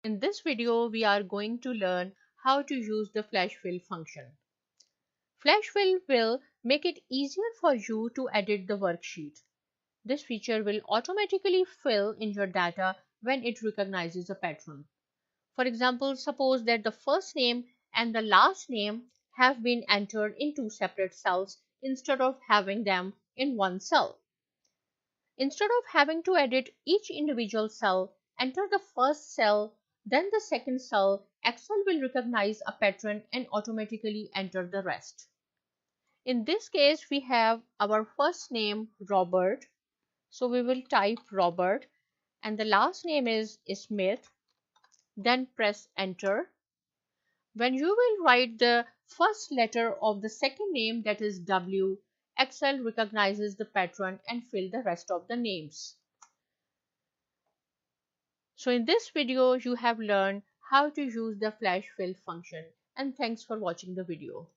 In this video, we are going to learn how to use the flash fill function. Flash fill will make it easier for you to edit the worksheet. This feature will automatically fill in your data when it recognizes a pattern. For example, suppose that the first name and the last name have been entered in two separate cells instead of having them in one cell. Instead of having to edit each individual cell, enter the first cell, then the second cell, Excel will recognize a pattern and automatically enter the rest. In this case, we have our first name Robert, so we will type Robert, and the last name is Smith, then press enter. When you will write the first letter of the second name, that is W, Excel recognizes the pattern and fill the rest of the names. So in this video, you have learned how to use the flash fill function, and thanks for watching the video.